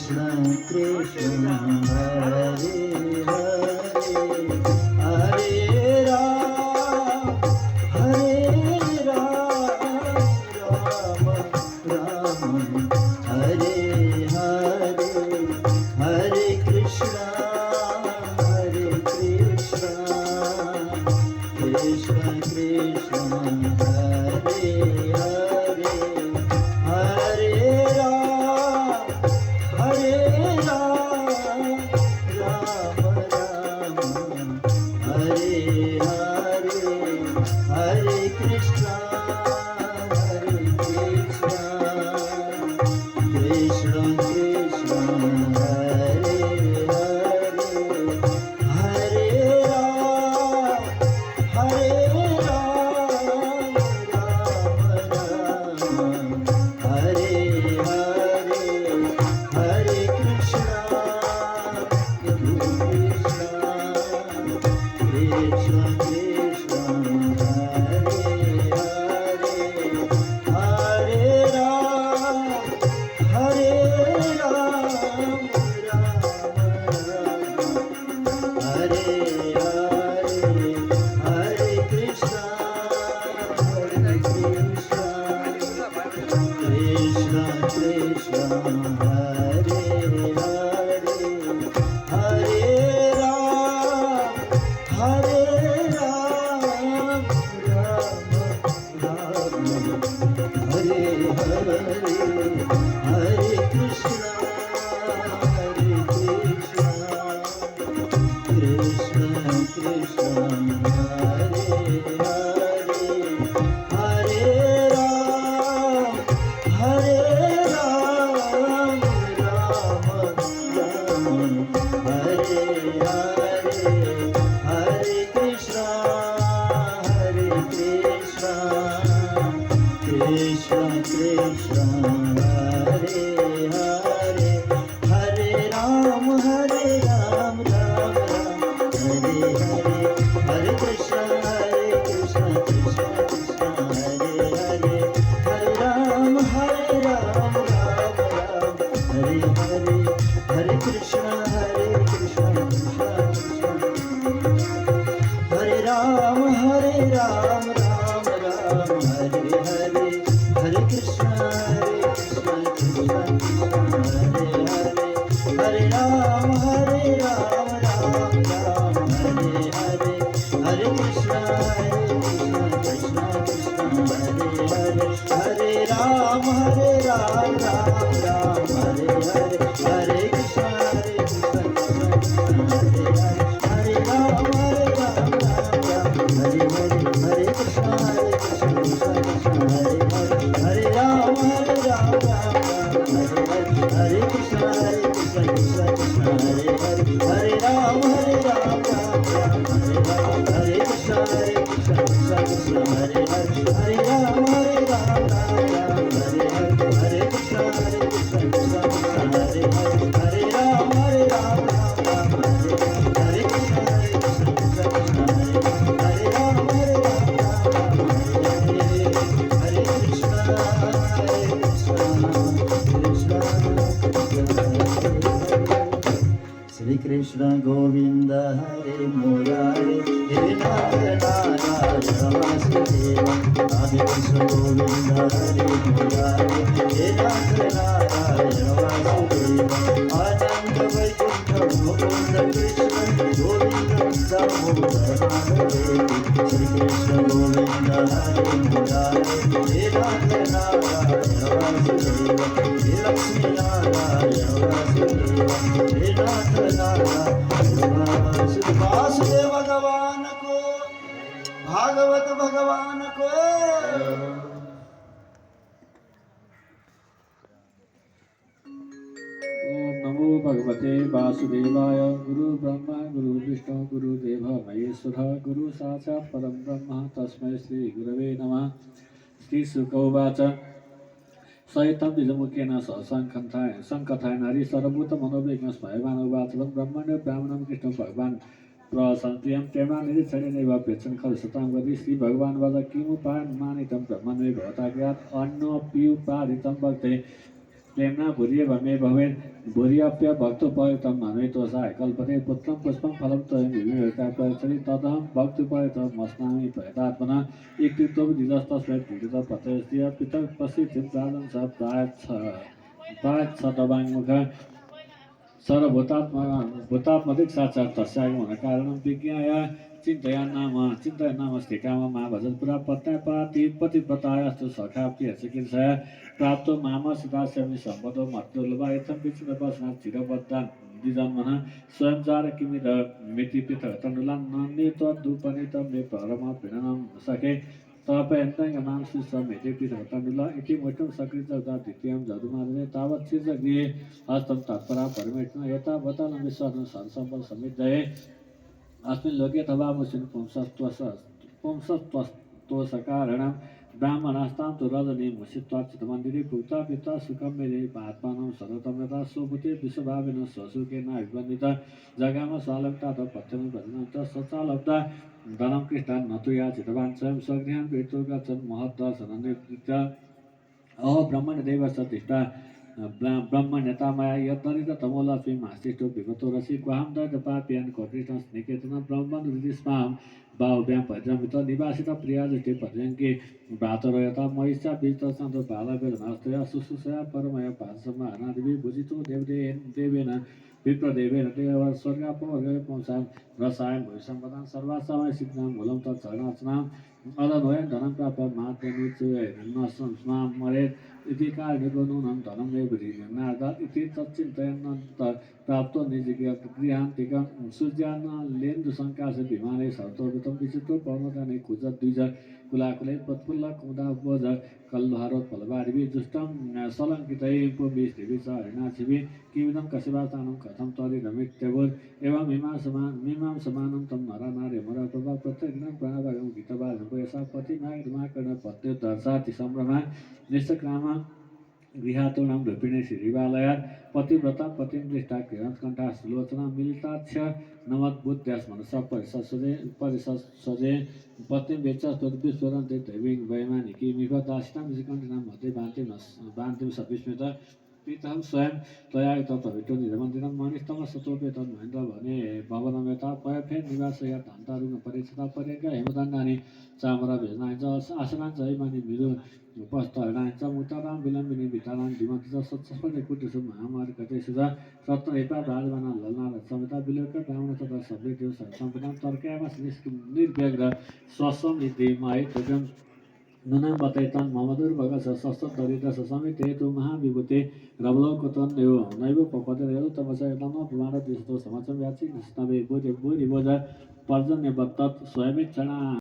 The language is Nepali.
Krishna Krishna Hare Hare Hare Ram Hare Ram Ram Ram Hare Hare Hare Krishna Krishna Krishna Hare Hare Hare Ram Hare Ram Ram Ram Hare Hare Hare Krishna Krishna Krishna Hare Hare Hare Ram Hare Ram Ram Ram Hare Hare Hare Krishna Krishna Krishna Hare Hare Hare Ram Hare Ram Hare Hare Hare Krishna Krishna Krishna Hare Hare Hare Ram Hare Ram Ram Hare Hare Hare Krishna Krishna Krishna Hare Hare Hare Ram Hare Ram Ram Ram Hare Hare Hare Krishna Krishna Krishna Hare Hare Hare Ram Hare Ram Ram Ram Hare Hare Hare Krishna Krishna Krishna Hare Hare Hare Ram Hare Ram Ram Ram Hare Hare Hare Krishna Krishna Krishna Hare Ram Hare Ram Ram Ram Hare Hare Hare Krishna Krishna Krishna Hare Hare Hare Ram Hare Ram Ram Ram Hare Hare Hare Krishna Krishna Krishna Hare Hare Hare Ram Hare Ram Ram Ram Hare Hare Hare Krishna Krishna Krishna Hare Hare Hare Ram Hare Ram Ram Ram Hare Hare Hare Krishna Krishna Krishna Hare Hare Hare Ram Hare Ram Ram Ram Hare Hare Hare Krishna Krishna Krishna Hare Hare Hare Ram Hare Ram Ram Ram Hare Hare Hare Krishna Krishna Krishna Hare Hare Hare Ram Hare Ram Ram Ram Hare Hare Hare Krishna Krishna Krishna Hare Hare Hare Ram Hare Ram Ram Ram Hare Hare Hare Krishna Krishna Krishna Hare Hare Ram Hare Ram Ram Ram Hare Hare Hare Krishna Shri Krishna Govinda Hare Murari He Narayana Vasudeva Hare Krishna Govinda Hare Murari He Narayana Vasudeva Ananda Vaikuntha Mukunda Krishna Govinda Damodara Hare Shri Krishna Govinda Hare Murari He Narayana Vasudeva He Lakshmi Narayana Vasudeva He Narayana Vasudev भगवान को भागवत भगवान को ओम नमो भगवते वासुदेवाय गुरु ब्रह्मा गुरु विष्णु गुरु देव महेश्वर गुरु साक्षात् परम ब्रह्म तस्मै श्री गुरवे नमः। श्री शुकौवाच सहितं द्विजमुखेन संकथाय नारी सर्वभूत मनोवेगं स्मयमान उवाचलं ब्रह्मण्य ब्राह्मणं कृष्ण भगवान् प्रसन्त्यं प्रेमानिधिक्षणेनैव पृच्छन् खलु सतां वदि श्री भगवान् वद किमुपायमानितं ब्रह्मण्ये भवता ज्ञात् अन्नोऽप्युपादितं भक्ते प्रेम्णा भूर्यभमे भवेन् भूर्यप्य भक्तोपयुक्तं मन्वेतोषाय कल्पते पुत्रं पुष्पं फलं त्वयं विवेकाप्रचरि तदहं भक्त्युपयुक्तमस्नामि प्रयतात्मना इत्युक्तो दिदस्तस्मै पीडितः पतयस्त्रिय पृथक् पश्यति प्राणं स प्रायच्छतवाङ्मुख सर्वभूतात्मदिक् साक्षात् तस्यागमन कारणं विज्ञाय चिन्तयन् नाम स्थिकामं मा भजन् पुरा पतिव्रतायास्तु सखा प्रियचिकित्सया प्राप्तो मामसुदास्यामि सम्पदो मत्तुर्लभा इत्थं विचित्रवसनात् चिरबद्धान् द्विजन्मनः स्वयं जार किमिद मिति पृथक् तण्डुलान्ने त्वदुपनीतं मे परमपीडनं सखे तपयन्तनां सुस्वमेति पृथक् तण्डुला इति मोटं सकृतदा द्वितीयं जदुमादने तावत् शीर्षगृहे हस्तं तत्परा परमेष्ठिन एतावता विश्वासं संसम्पद समिद्धये अस्मिन् लोके तवामुष्मिन् पुंसत्वस्तोषकारणं ब्राह्मणास्तां तु रजनी मुषित्वात् चितमन्दिरे भुक्ता पिता सुखं मेरे आत्मानं सततं यथा स्वभूते विश्वभावेन स्वसुखेन विबन्धिता जगाम स्वालब्धा पत्यं भजनं सचालब्धा धनं कृष्णान् न तु याचितवान् स्वयं स्वगृहान् वेतो गच्छन् महद्दर्शननिवृत्य अहो ब्रह्मण्यदेवस्य तिष्ठा ब्रह्मण्यता मया यद्दरिद्रतमो लक्ष्मी मास्तिष्ठो विगतो रसि क्वाहं दर्दपाप्यान् कृष्णं स्नेकेतन ब्रह्मनुदिस्मां बाहुभ्यां पद्रमित निवासित प्रिया दृष्टि पर्यङ्के भ्रातरयता महिषा बीजतसन्तो बालवेदनास्तया शुश्रूषया परमया पादसमानादिभिः भुजितो देवेन विप्रदेवेन देव स्वर्गापवर्गय पुंसां रसायन भविष्यम्पदां सर्वासामय सिद्धां मूलं तत्चरणार्चनाम् अदद्वयं धनं प्राप्य माध्यमित्सुयेन स्मां मरेत् इति कारणेको नूनं धनमेव नारदात् इति तच्चिन्तयन् प्राप्तो निजगृहान्तिकं सूर्यान्लेन्दुसङ्काशे विमाने सर्वतोभितं विचित्रो पर्वतानि कुजद्विज कुलाकुले पत्पुल्ल कुमुदावज कल्लोहारोत्पलवारिभिः दुष्टं सलङ्कितैः पुंभिस्त्रिभिः च हरिणाक्षिभिः किमिदं कशिवासानं कथं त्वरिदमित्यवोत् एवं मीमांसमानं तं नरनार्यमरप्रभा प्रत्यग्नं प्राणभागं गीतबालं वयसा पतिमाकर्ण पत्युदर्शाति सम्भ्रमा निष्क्राम गृहातूर्णं रूपिणे श्रीवालयात् पतिव्रता पतिं दृष्टा किरणत्कण्ठा सुलोचना मिलिताक्ष नमद्बुद्ध्यास्मनसा परिससजे पतिं वेच्चस्तुद्विस्वरन्ते दैवीं वैमानिकी मिभदासिनां विकण्ठिनां मध्ये भान्तिं सविस्मित पीतं स्वयं त्वया तत्त्वविष्टो निजमन्दिरं मणिस्तमसतोपे तन्महेन्द्र भने भवनं यथा पयफे निवासया तान्तारुण परिचिता पर्यङ्क हेमदण्डानि चामरभेजनानि च आसनानि च हैमानि मिलु उपस्थानानि च मुक्तानां विलम्बिनी वितानां दिमन्ति च सत्सस्पदे कुटेषु महामार्गतेषु च रत्नरेपा राजवाना ललना समेता विलोक ब्राह्मण तथा सभ्यदेव सम्पदां तर्कयामास निर्व्यग्र स्वस्वं इति मायितव्यं नूनं बतैतान् मम दुर्भगस सस्तदरिद्र समिते तु महाविभूते रवलोकतन्यो नैव पपतिरेव तमसा नम प्रमाणद्विषतो समचं व्याचि निष्णवे भूरि भोज पर्जन्यवत्तत् स्वयमिच्छणा